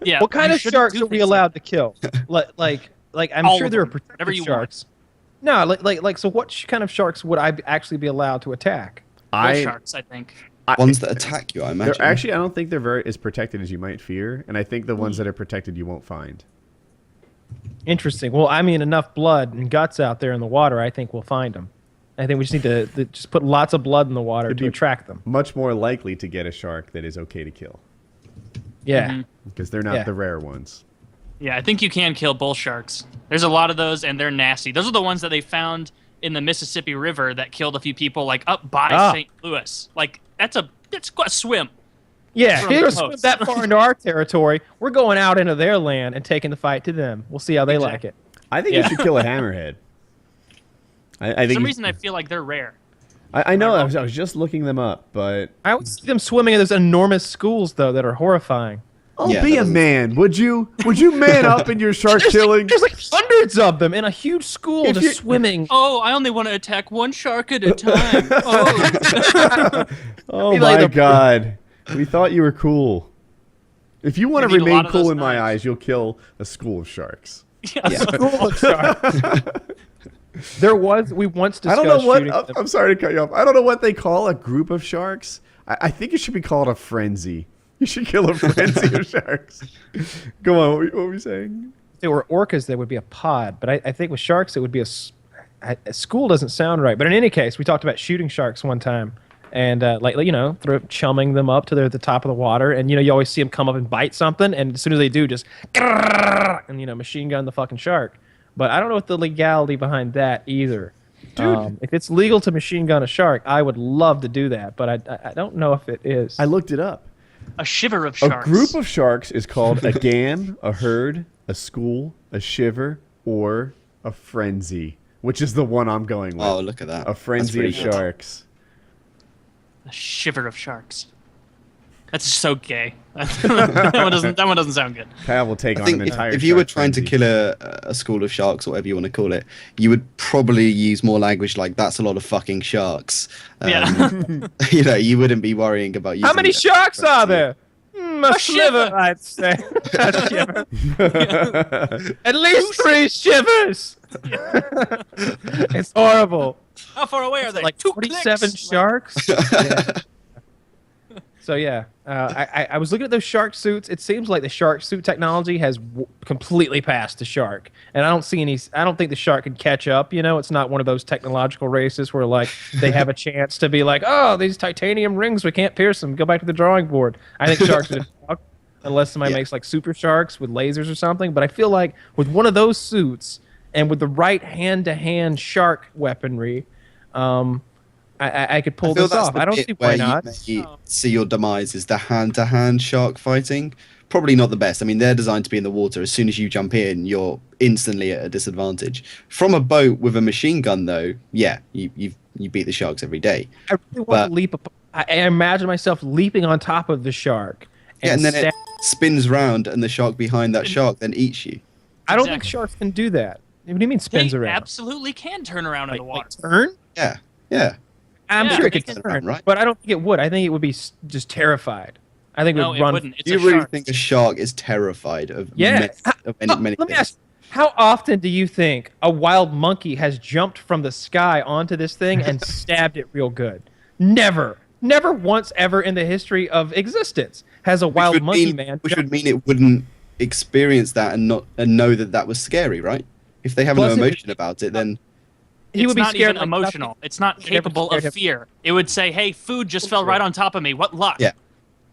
Yeah. What kind you of shouldn't sharks do are we things allowed to kill? Like I'm All sure of there are them. Whatever protected you sharks. No, so what kind of sharks would I actually be allowed to attack? Bull I, sharks, I think. Ones that attack you, I they're imagine. actually, I don't think they're very as protected as you might fear, and I think the ones Hmm. that are protected you won't find. Interesting. Well, I mean, enough blood and guts out there in the water, I think we'll find them. I think we just need to just put lots of blood in the water It'd to be- attract them. Much more likely to get a shark that is okay to kill, Yeah. Mhm. because they're not Yeah. the rare ones. Yeah, I think you can kill bull sharks. There's a lot of those, and they're nasty. Those are the ones that they found in the Mississippi River that killed a few people, like up by Ah. St. Louis. Like that's a swim. Yeah, From if the you swim coast. that far into our territory, we're going out into their land and taking the fight to them. We'll see how they like Exactly. it. I think Yeah. you should kill a hammerhead. I For think some you- reason, I feel like they're rare. I know. I was just looking them up, but I always see them swimming in those enormous schools, though, that are horrifying. oh, Yeah, be that a doesn't- man, would you? Would you man up in your shark killing? There's like hundreds of them in a huge school If just you- swimming. Oh, I only want to attack one shark at a time. Oh, Oh Be like my the- god, we thought you were cool. If you want to We need a lot remain of cool those in my knives. eyes, you'll kill a school of sharks. yeah. School of sharks. We once I discussed don't know what. shooting them. I'm sorry to cut you off. I don't know what they call a group of sharks. I think it should be called a frenzy. You should kill a frenzy of sharks. Go on. What were we saying? If they were orcas, there would be a pod, but I think with sharks, it would be a school doesn't sound right. But in any case, we talked about shooting sharks one time. And chumming them up to the top of the water, and you always see them come up and bite something, and as soon as they do, just and machine gun the fucking shark. But I don't know what the legality behind that either. Dude. If it's legal to machine gun a shark, I would love to do that, but I don't know if it is. I looked it up. A shiver of A sharks. group of sharks is called a dam, a herd, a school, a shiver, or a frenzy, which is the one I'm going with. Oh, look at that. A frenzy of That's pretty good. sharks. A shiver of sharks. That's so gay. that one doesn't sound good. Kyle will take I on think an entire if you were shark trying to frenzy. kill a school of sharks, or whatever you want to call it, you would probably use more language like "that's a lot of fucking sharks." Yeah. You wouldn't be worrying about using How many it. sharks are there? A shiver. sliver, I'd say. A shiver. At least 3 shivers. It's horrible. How far away are they? Like 2 47 clicks. sharks. Yeah. So yeah, I was looking at those shark suits. It seems like the shark suit technology has completely passed the shark, and I don't think the shark can catch up. It's not one of those technological races where like they have a chance to be like, oh, these titanium rings, we can't pierce them. Go back to the drawing board. I think sharks are fucked unless somebody makes like super sharks with lasers or something. But I feel like with one of those suits and with the right hand-to-hand shark weaponry, I could pull I feel this that's off. the I don't bit see where why not. you may see your demise is the hand-to-hand shark fighting. Probably not the best. I mean, they're designed to be in the water. As soon as you jump in, you're instantly at a disadvantage. From a boat with a machine gun, though, yeah, you beat the sharks every day. I really want to leap. I imagine myself leaping on top of the shark. Yeah, and then it stab- spins round, and the shark behind that shark then eats you. I don't think Exactly. sharks can do that. What do you mean spins They around? absolutely can turn around in the water. Turn? Yeah, yeah. I'm Yeah, sure it they could can turn, right? but I don't think it would. I think it would be just terrified. I think it No, would it run. wouldn't. It's Do you a really shark. think a shark is terrified of, Yeah. of many Let me things? ask, how often do you think a wild monkey has jumped from the sky onto this thing and stabbed it real good? Never. Never once ever in the history of existence has a wild monkey man. Which would mean it wouldn't experience that and know that was scary, right? If they have Plus no it would- emotion about it, then He would It's be not scared even like emotional. nothing. It's not It never capable scared him. of fear. It would say, "Hey, food just fell right on top of me. What luck?" Yeah.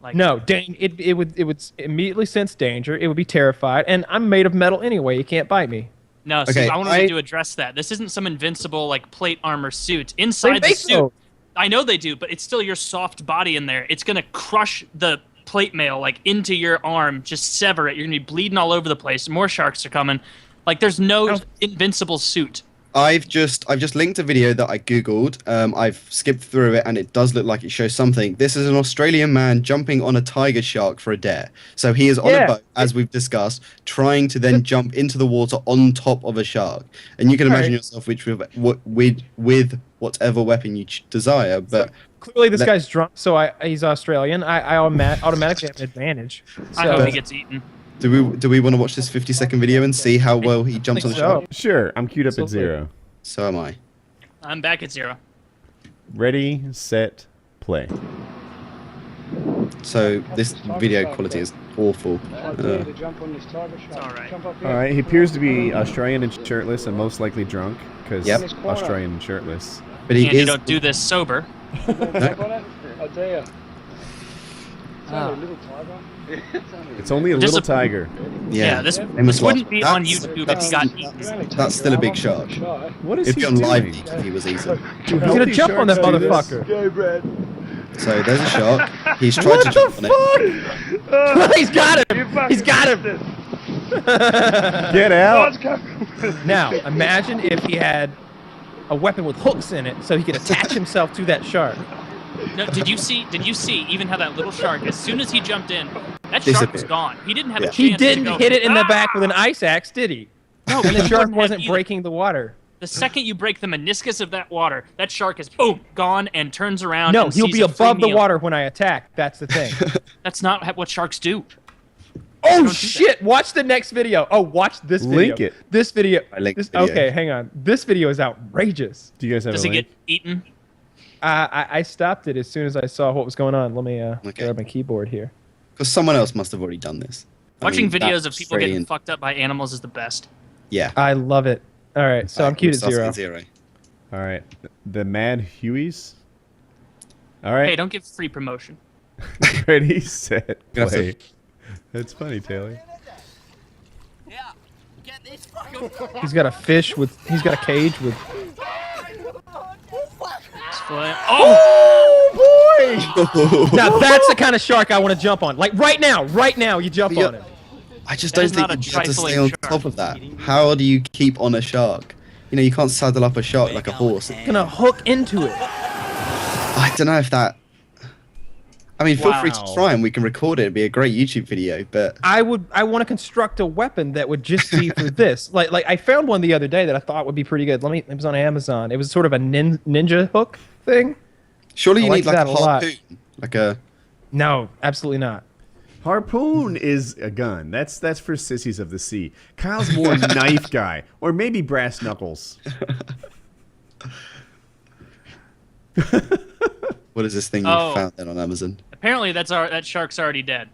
Like, No, it would immediately sense danger. It would be terrified, and I'm made of metal anyway. You can't bite me. No, see, Okay, I wanted to address that. This isn't some invincible like plate armor suit. They Inside the make suit, those. I know they do, but it's still your soft body in there. It's gonna crush the plate mail like into your arm, just sever it. You're gonna be bleeding all over the place. More sharks are coming. Like there's no invincible suit. I've just linked a video that I googled. I've skipped through it, and it does look like it shows something. This is an Australian man jumping on a tiger shark for a dare. So he is on a boat, as we've discussed, trying to then jump into the water on top of a shark. And you can imagine yourself with whatever weapon you desire, but clearly this guy's drunk, so he's Australian. I automatically have an advantage. So. I hope he gets eaten. Do we want to watch this 50-second video and see how well he jumps on the shark? Sure, I'm queued up at Absolutely. 0. So am I. I'm back at 0. Ready, set, play. So this video quality is awful. It's all right. All right, he appears to be Australian and shirtless and most likely drunk because Yep. Australian and shirtless. But he And you is. don't do this sober. It's only a Just little tiger. Yeah, this must wouldn't watch. be on That's- YouTube if that's- he got eaten. That's still a big shark. What is It'd he be on live doing? leak if he was eaten. Do He's gonna healthy jump on that sharks do this? motherfucker. So there's a shark. He's tried to jump on it. He's got him. He's got him. Get out! Now, imagine if he had a weapon with hooks in it, so he could attach himself to that shark. No, did you see even how that little shark, as soon as he jumped in, that shark was Disappeared. gone. He didn't have a Yeah. chance He to didn't go, hit it in the "Ah!" back with an ice axe, did he? No, And the he shark wouldn't have wasn't either. breaking the water. The second you break the meniscus of that water, that shark is boom gone and turns around. No, and he'll sees be a free above the meal. water when I attack. That's the thing. That's not what sharks do. Oh do that. shit! Watch the next video. Oh, watch this video. Link it. This video. I linked this, the video. Okay, hang on. This video is outrageous. Do you guys have Does a he link? get eaten? I stopped it as soon as I saw what was going on. Let me Okay. grab my keyboard here. Because someone else must have already done this. I Watching mean, videos that of people getting Australian- fucked up by animals is the best. Yeah. I love it. All right, so I'm queued at Starts 0. All right, the Mad Hueys. All right, Hey, don't give free promotion. ready, set, Gonna have to- play. That's funny, Taylor. He's got a fish with. He's got a cage with. Oh! Oh boy! Now that's the kind of shark I want to jump on. Like right now, you jump Yeah. on him. I just That don't is think not you a have to stay trifling on shark. top of that. How do you keep on a shark? You know, you can't saddle up a shark like a horse. Gonna hook into it. I don't know if that. I mean, feel free to Wow. try and we can record it. It'd be a great YouTube video, but I want to construct a weapon that would just be for this. Like I found one the other day that I thought would be pretty good. It was on Amazon. It was sort of a ninja hook thing. surely I you like need like that a a lot. harpoon. Like a. No, absolutely not. Harpoon is a gun. That's for sissies of the sea. Kyle's more knife guy, or maybe brass knuckles. What is this thing you Oh. found then on Amazon? Apparently, that shark's already dead,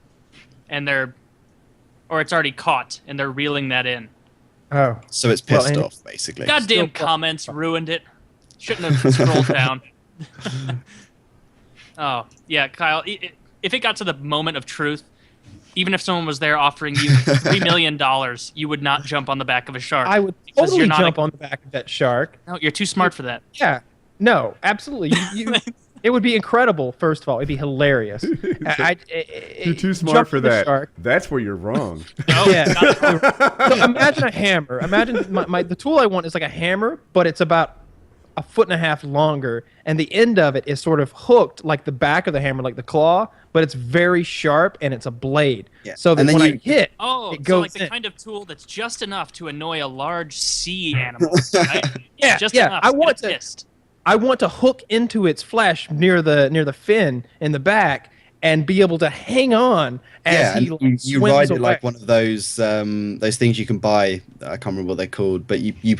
and it's already caught, and they're reeling that in. Oh, So it's Well, pissed and- off, basically. Goddamn Still- comments ruined it. Shouldn't have scrolled down. Oh yeah, Kyle. If it got to the moment of truth, even if someone was there offering you $3 million, you would not jump on the back of a shark. I would Because totally you're not jump on the back of that shark. No, you're too smart for that. Yeah. No, absolutely. It would be incredible. First of all, it'd be hilarious. You're too smart for that. Shark. That's where you're wrong. No, Yeah. not- So imagine a hammer. Imagine the tool I want is like a hammer, but it's about 1.5 feet longer, and the end of it is sort of hooked like the back of the hammer, like the claw, but it's very sharp and it's a blade. Yeah. So that And then when you- I hit, oh, it so goes like the in. kind of tool that's just enough to annoy a large sea animal, right? Yeah, just yeah, enough. I to want get it to- pissed. I want to hook into its flesh near the fin in the back and be able to hang on as Yeah, he and like, you swims ride it away. like one of those things you can buy. I can't remember what they're called, but you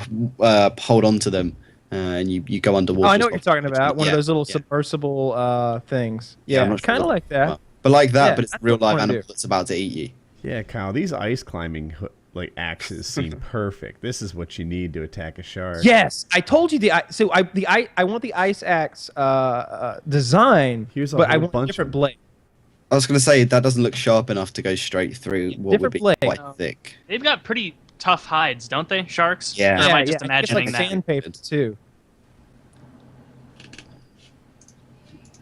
hold on to them and you go underwater. Oh, I know what you're talking about. One of Yeah, those little yeah. submersible things. I'm Yeah, not sure kind of what- like that. But like that, Yeah, but it's a that's real what I live wanna animal do. that's about to eat you. Yeah, Kyle, these ice climbing like axes seem perfect. This is what you need to attack a shark. Yes, I told you I want the ice axe design, Here's a but I whole want a bunch different of- blade. I was going to say that doesn't look sharp enough to go straight through what would Different be blade. quite No. thick. They've got pretty tough hides, don't they? Sharks. Yeah. Or am I just I think imagining it's like that? sandpaper too.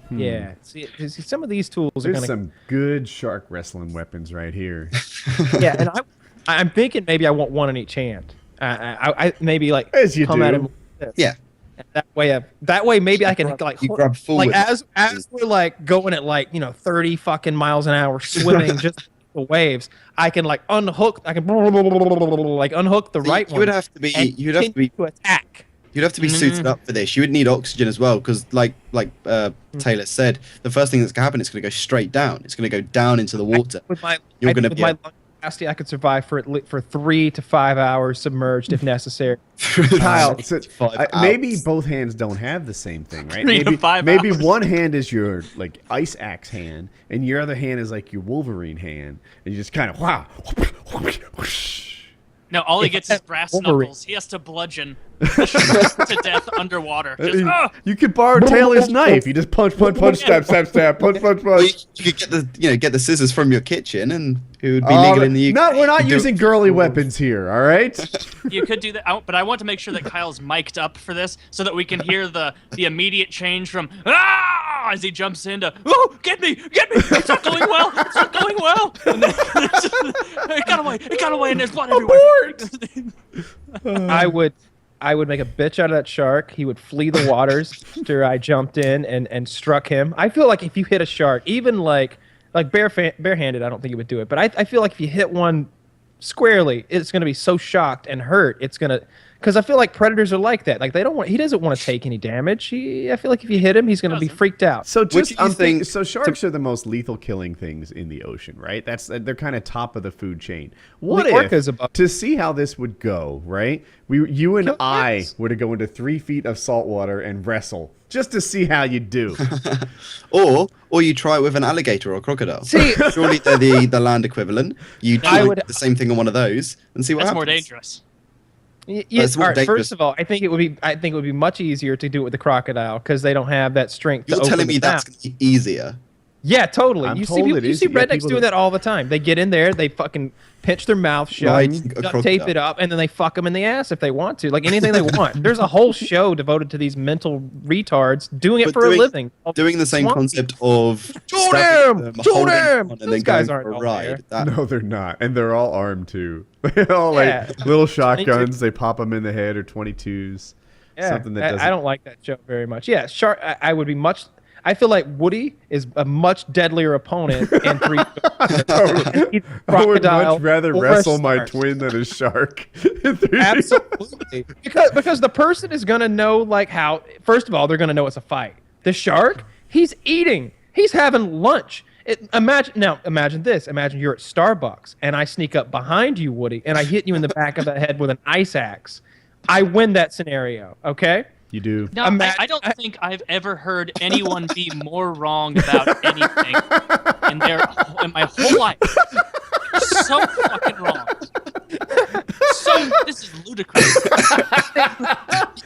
Hmm. Yeah, see, some of these tools are There's gonna. some good shark wrestling weapons right here. Yeah, and I'm thinking maybe I want one on each hand. I maybe like As you come at do. him. Like this. Yeah. And that way maybe I can like You grab forward. like as we're like going at like 30 fucking miles an hour swimming just the waves. I can like unhook. I can like unhook the right You one. would have to be. and You'd have to be. continue to attack. You'd have to be suited up for this. You would need oxygen as well, because like Taylor said, the first thing that's going to happen is going to go straight down. It's going to go down into the water. With my You're lung capacity, I could survive for 3 to 5 hours submerged if necessary. Kyle, maybe hours. both hands don't have the same thing, right? 3 to 5 maybe hours. one hand is your like ice axe hand, and your other hand is like your Wolverine hand, and you just kind of wow. No, all he gets is brass Wolverine. knuckles. He has to bludgeon to death underwater. Just, You could borrow Taylor's knife. You just punch, stab, stab, punch, punch. You could get the scissors from your kitchen, and it would be legal in the UK. No, we're not You do- using girly weapons here. All right. You could do that, but I want to make sure that Kyle's mic'd up for this so that we can hear the immediate change from as he jumps into get me, it's not going well, and then it got away, and there's blood everywhere. I would make a bitch out of that shark. He would flee the waters after I jumped in and struck him. I feel like if you hit a shark, even like barehanded, I don't think it would do it. But I feel like if you hit one squarely, it's going to be so shocked and hurt. It's going to, because I feel like predators are like that. Like he doesn't want to take any damage. I feel like if you hit him, he's going to be freaked out. So Which do you think- so sharks are the most lethal killing things in the ocean, right? They're kind of top of the food chain. What The if orcas above. to see how this would go, right? You and Kill I cats. were to go into 3 feet of salt water and wrestle just to see how you do. Or you try it with an alligator or a crocodile. See- Surely they're the land equivalent. You I try would- the same thing on one of those and see what That's happens. more dangerous. Yes, more all right, dangerous. first of all, I think it would be much easier to do it with the crocodile because they don't have that strength. You're to open telling the me that's mouth. going to be easier. Yeah, totally. I'm You see, told people, it you is. see You got rednecks people doing that all the time. They get in there, they fucking pinch their mouth shut, Riding a duct crocodile. tape it up, and then they fuck them in the ass if they want to. Like anything they want. There's a whole show devoted to these mental retards doing it But for a living. Doing the same Swamp concept of Shoot stabbing him! them, Shoot holding him! on, and Those then guys going aren't for a all ride. there. That- No, they're not, and they're all armed too. They're all Yeah. like little shotguns. They pop them in the head or 22s. Yeah, Something that doesn't. I don't like that show very much. Yeah, shark. I would be much. I feel like Woody is a much deadlier opponent in 3. I would much rather or a wrestle my shark. twin than a shark. in 3D. Absolutely, because the person is gonna know like how. First of all, they're gonna know it's a fight. The shark, he's eating. He's having lunch. Imagine this. Imagine you're at Starbucks and I sneak up behind you, Woody, and I hit you in the back of the head with an ice axe. I win that scenario. Okay. You do. No, I don't think I've ever heard anyone be more wrong about anything in my whole life. So fucking wrong. This is ludicrous.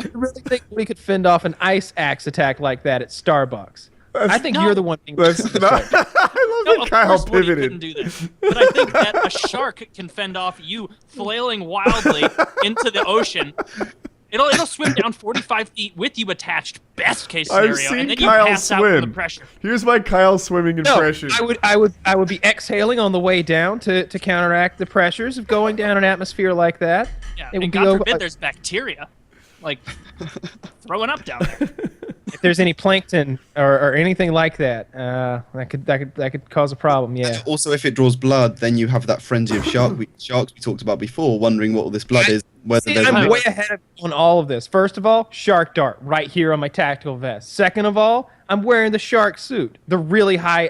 You really think we could fend off an ice axe attack like that at Starbucks? I think No. you're the one being. That's not. I love No, that of Kyle course Woody pivoted. couldn't do that. But I think that a shark can fend off you flailing wildly into the ocean. It'll swim down 45 feet with you attached, best case I've scenario, seen and then you Kyle pass out from the swim. pressure. Here's my Kyle swimming No, impression. I would be exhaling on the way down to counteract the pressures of going down an atmosphere like that. Yeah, It would and be God over- forbid there's bacteria, like throwing up down there. If there's any plankton or anything like that, that could cause a problem. Yeah. Also, if it draws blood, then you have that frenzy of sharks we talked about before, wondering what all this blood is, whether See, there's I'm a way ahead of you on all of this. First of all, shark dart right here on my tactical vest. Second of all, I'm wearing the shark suit, the really high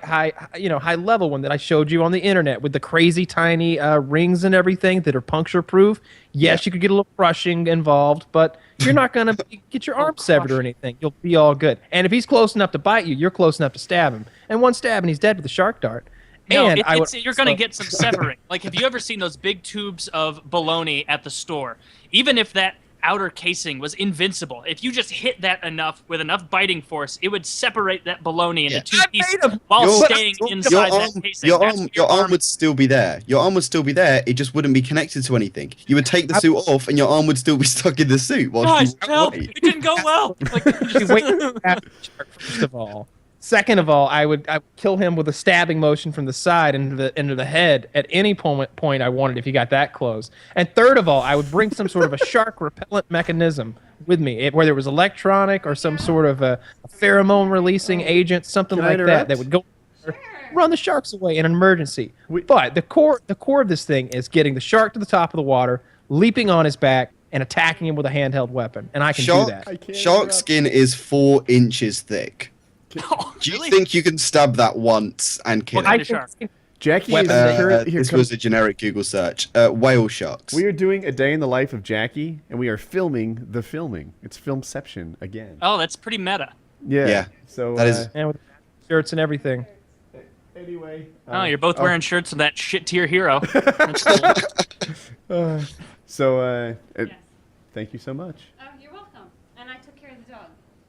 level one that I showed you on the internet with the crazy tiny rings and everything that are puncture proof. Yes, you could get a little crushing involved, but you're not gonna get your arm severed or anything. You'll be all good. And if he's close enough to bite you, you're close enough to stab him. And one stab and he's dead with the shark dart. No, And I would you're going to get some severing. Like, have you ever seen those big tubes of bologna at the store? Even if that outer casing was invincible, if you just hit that enough with enough biting force, it would separate that bologna into two I pieces made 'em. while Your- staying inside that casing. That's what your arm would still be there. Your arm would still be there. It just wouldn't be connected to anything. You would take the suit off, and your arm would still be stuck in the suit. While Guys, you help! wait. It didn't go well. Like, You wait after the shark, first of all. Second of all, I would kill him with a stabbing motion from the side into the head at any point I wanted if he got that close. And third of all, I would bring some sort of a shark repellent mechanism with me, whether it was electronic or some sort of a pheromone releasing agent, something Can I like that interrupt? that would go run the sharks away in an emergency. But the core of this thing is getting the shark to the top of the water, leaping on his back, and attacking him with a handheld weapon, and I can Shark, do that. I can't shark interrupt. skin is 4 inches thick. Oh, Do you really? think you can stab that once and kill What it? kind I of think shark? Jackie Weapon is that- here This comes- was a generic Google search. Whale sharks. We are doing a day in the life of Jackie, and we are filming the filming. It's Filmception again. Oh, that's pretty meta. Yeah. Yeah, So that is- And with shirts and everything. anyway. Oh, you're both wearing shirts of that shit tier hero. That's cool. So Yes. thank you so much. Oh, you're welcome. And I took care of the dog.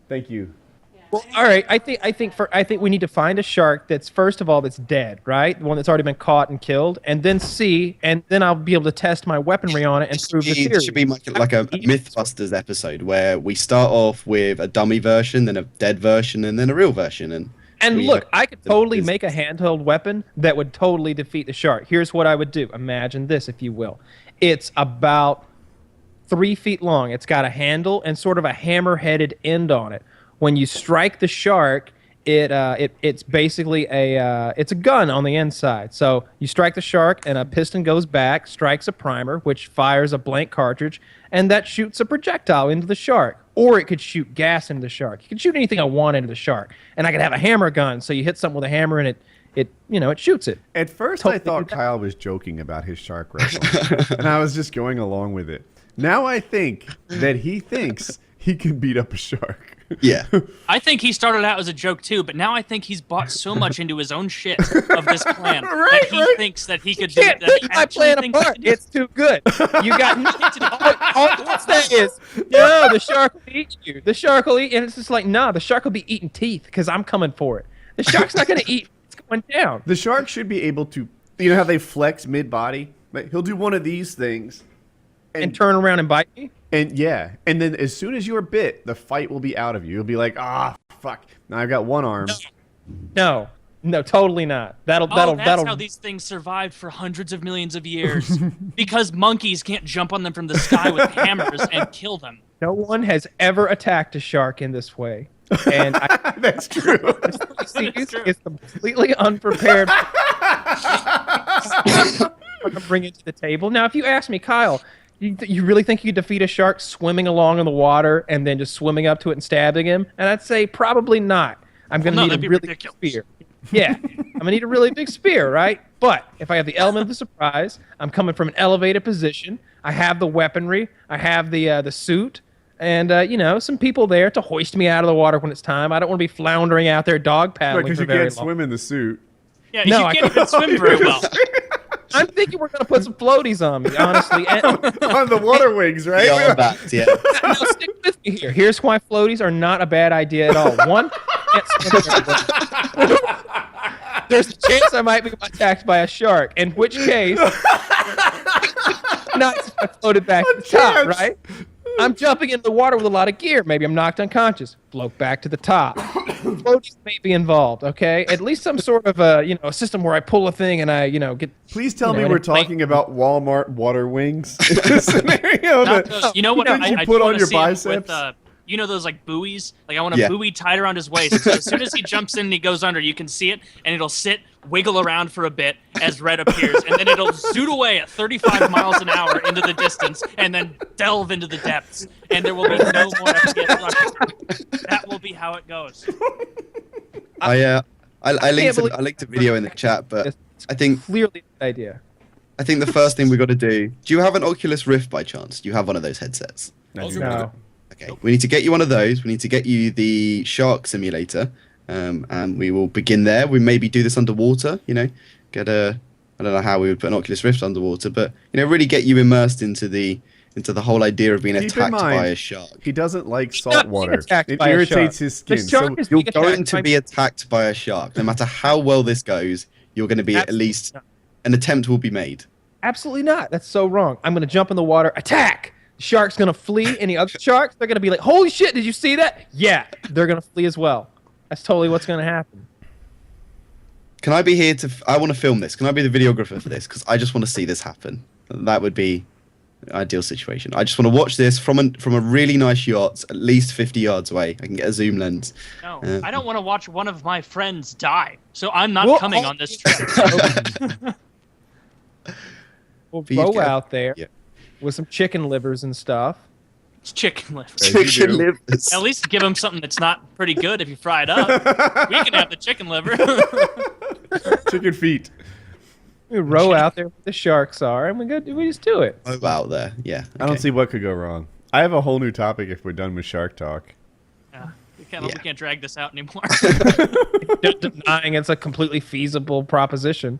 Thank you. Yeah. Well, all right. I think we need to find a shark that's first of all that's dead, right? The one that's already been caught and killed, and then then I'll be able to test my weaponry on it and prove the It theory. should be like a Mythbusters episode where we start off with a dummy version, then a dead version, and then a real version. And we look, have I could the- totally this- make a handheld weapon that would totally defeat the shark. Here's what I would do. Imagine this, if you will. It's about 3 feet long. It's got a handle and sort of a hammer-headed end on it. When you strike the shark, it's basically it's a gun on the inside. So you strike the shark, and a piston goes back, strikes a primer, which fires a blank cartridge, and that shoots a projectile into the shark. Or it could shoot gas into the shark. You can shoot anything I want into the shark, and I could have a hammer gun. So you hit something with a hammer, and it shoots it. At first, Totally I thought do that. Kyle was joking about his shark wrestling, and I was just going along with it. Now I think that he thinks he can beat up a shark. Yeah. I think he started out as a joke too, but now I think he's bought so much into his own shit of this plan that he thinks that he could do Can't it. That pick he my actually plan thinks he apart. can do it. It's too good. You got all it's that is. No, the shark will eat you. The shark will eat, and it's just like, nah, the shark will be eating teeth because I'm coming for it. The shark's not going to eat. It's going down. The shark should be able to, you know how they flex mid-body? Like, he'll do one of these things, And turn around and bite me. and then as soon as you're bit, the fight will be out of you. You'll be like, fuck, now I've got one arm. No, totally not. That's That'll. how these things survived for hundreds of millions of years. Because monkeys can't jump on them from the sky with hammers and kill them. No one has ever attacked a shark in this way, and I That's true. see That is true. is completely unprepared. to bring it to the table. Now, if you ask me, Kyle, you really think you could defeat a shark swimming along in the water and then just swimming up to it and stabbing him? And I'd say probably not. I'm going to no, need that'd a be really ridiculous. big spear. Yeah, I'm going to need a really big spear, right? But if I have the element of the surprise, I'm coming from an elevated position. I have the weaponry. I have the suit. And, some people there to hoist me out of the water when it's time. I don't want to be floundering out there dog paddling Because for you very can't long. swim in the suit. Yeah, No, you I can't even swim very well. I'm thinking we're going to put some floaties on me, honestly. And, On the water wings, right? Beyond that, yeah. now, stick with me here. Here's why floaties are not a bad idea at all. One, can't swim very well. There's a chance I might be attacked by a shark, in which case, not if I floated back to the top, chance. right? I'm jumping into the water with a lot of gear. Maybe I'm knocked unconscious. Float back to the top. Floaties may be involved, okay? At least some sort of a system where I pull a thing and I, get. Please tell You me know, we're and like- talking about Walmart water wings. In this scenario Not that- those- you know what? Didn't I you do put on wanna your see him biceps? With, you know those like buoys? Like I want a Yeah. buoy tied around his waist. So as soon as he jumps in and he goes under, you can see it, and it'll sit, wiggle around for a bit as red appears, and then it'll zoot away at 35 miles an hour into the distance, and then delve into the depths, and there will be no more FPS rushing. That will be how it goes. I linked believe- I linked a video in the chat, but It's I think clearly a good idea. the first thing we got to do. Do you have an Oculus Rift by chance? Do you have one of those headsets? No. Okay, we need to get you one of those. We need to get you the shark simulator, and we will begin there. We maybe do this underwater. Get a. I don't know how we would put an Oculus Rift underwater, but really get you immersed into the whole idea of being Keep in attacked mind, by a shark. He doesn't like not salt being water. attacked It by a irritates shark. his The skin. shark So is You're being going attacked to by- be attacked by a shark. No matter how well this goes, you're going to be at Absolutely least not. an attempt will be made. Absolutely not. That's so wrong. I'm going to jump in the water, attack. The shark's going to flee. Any other sharks, they're going to be like, holy shit, did you see that? Yeah, they're going to flee as well. That's totally what's going to happen. Can I be here to? I want to film this. Can I be the videographer for this? Because I just want to see this happen. That would be the ideal situation. I just want to watch this from a really nice yacht, at least 50 yards away. I can get a zoom lens. No, I don't want to watch one of my friends die, so I'm not Well, coming all- on this trip. We'll For you to row get- out there. Yeah. with some chicken livers and stuff. It's chicken liver. As you Chicken do. livers. At least give them something that's not pretty good if you fry it up. We can have the chicken liver. Chicken feet. We row out there where the sharks are, and we just do it. Oh, out there. Yeah. I don't okay. see what could go wrong. I have a whole new topic if we're done with shark talk. Yeah, we Yeah. can't drag this out anymore. Just denying it's a completely feasible proposition.